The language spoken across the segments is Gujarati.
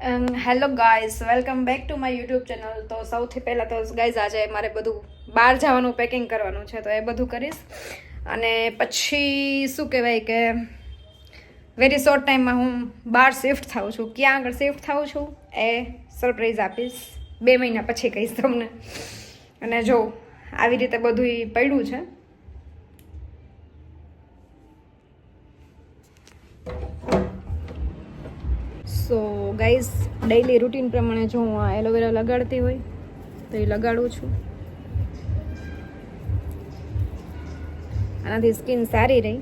Hello guys, welcome back to my YouTube channel. તો સૌથી પહેલાં તો ગાઈઝ આજે મારે બધું બહાર જવાનું પેકિંગ કરવાનું છે, તો એ બધું કરીશ. અને પછી શું કહેવાય કે વેરી શોર્ટ ટાઈમમાં હું બહાર શિફ્ટ થાઉં છું. ક્યાં આગળ શિફ્ટ થાઉં છું એ સરપ્રાઈઝ આપીશ, 2 મહિના પછી કહીશ તમને. અને જો આવી રીતે બધું પડ્યું છે. સો ગાઈઝ, ડેઈલી રૂટીન પ્રમાણે જો હું આ એલોવેરા લગાડતી હોય તો એ લગાડું છું. આનાથી સ્કિન સારી રહી.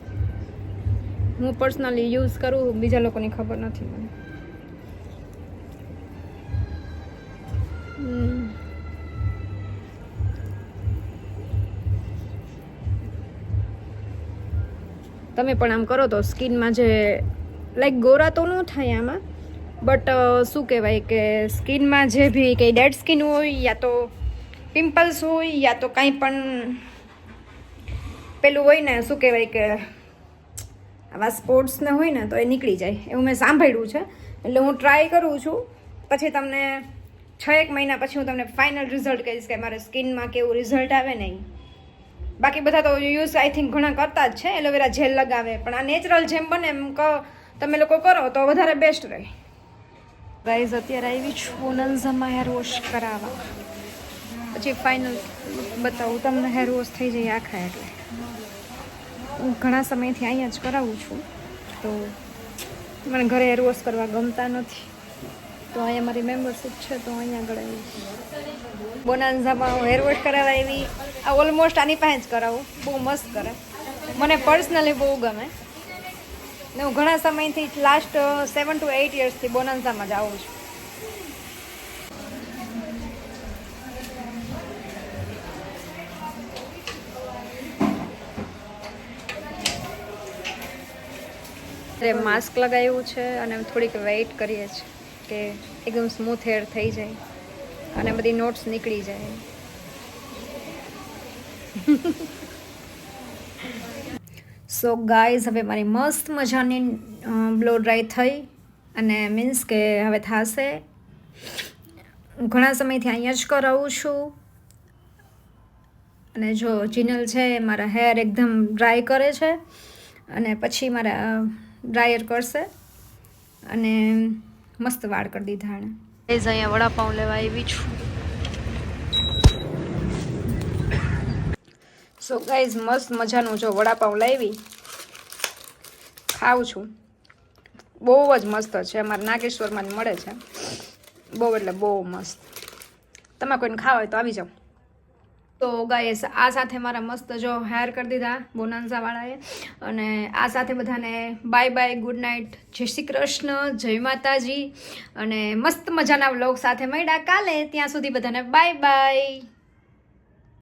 હું પર્સનલી યુઝ કરું, બીજા લોકોની ખબર નથી મને. તમે પણ આમ કરો તો સ્કિનમાં જે લાઈક ગોરા તો ન થાય આમાં, બટ શું કહેવાય કે સ્કિનમાં જે બી કંઈ ડેડ સ્કિન હોય, યા તો પિમ્પલ્સ હોય, યા તો કાંઈ પણ પેલું હોય ને, શું કહેવાય કે આવા સ્પોર્ટ્સને હોય ને, તો એ નીકળી જાય એવું મેં સાંભળ્યું છે. એટલે હું ટ્રાય કરું છું. પછી તમને 6-1 મહિના પછી હું તમને ફાઇનલ રિઝલ્ટ કહીશ કે મારે સ્કિનમાં કેવું રિઝલ્ટ આવે નહીં. બાકી બધા તો યુઝ આઈ થિંક ઘણા કરતા જ છે, એલોવેરા જેલ લગાવે, પણ આ નેચરલ જેમ બને એમ તમે લોકો કરો તો વધારે બેસ્ટ રહે. ગાઈઝ, અત્યારે આવી છું બોનન્ઝામાં હેર વોશ કરાવવા. પછી ફાઇનલ બતાવું તમને. હેર વોશ થઈ જાય આખા. એટલે હું ઘણા સમયથી અહીંયા જ કરાવું છું, તો મને ઘરે હેર વોશ કરવા ગમતા નથી, તો અહીંયા મારી મેમ્બરશીપ છે, તો અહીંયા આગળ આવી બોનાન્ઝામાં હું હેર વોશ કરાવવા આવી. આ ઓલમોસ્ટ આની પાસે જ કરાવું. બહુ મસ્ત કરે, મને પર્સનલી બહુ ગમે. ને હું ઘણા સમયથી લાસ્ટ 7 to 8 યર્સથી બોનાન્ઝામાં જ આવું છું. માસ્ક લગાવ્યું છે અને થોડીક વેઇટ કરીએ છીએ કે એકદમ સ્મૂથ હેર થઈ જાય અને બધી નોટ્સ નીકળી જાય. સો ગાઈઝ, હવે મારી મસ્ત મજાની બ્લો ડ્રાય થઈ, અને મીન્સ કે હવે થશે. હું ઘણા સમયથી અહીંયા જ કરાવું છું. અને જો જીનલ છે મારા હેર એકદમ ડ્રાય કરે છે, અને પછી મારા ડ્રાયર કરશે, અને મસ્ત વાળ કરી દીધા એણે. અહીંયા વડાપાઉં લેવા આવી છું. સો ગાઈઝ, મસ્ત મજાનું જો વડાપાઉં લાવી ખાઉં છું. બહુ જ મસ્ત છે. અમારા નાગેશ્વરમાં જ મળે છે. બહુ એટલે બહુ મસ્ત. તમે કોઈને ખાવા હોય તો આવી જાઓ. તો ગાઈઝ, આ સાથે મારા મસ્ત જો હેર કરી દીધા બોનાન્ઝાવાળાએ. અને આ સાથે બધાને બાય બાય, ગુડ નાઇટ, જય શ્રી કૃષ્ણ, જય માતાજી. અને મસ્ત મજાના વ્લોગ સાથે મળ્યા કાલે. ત્યાં સુધી બધાને બાય બાય.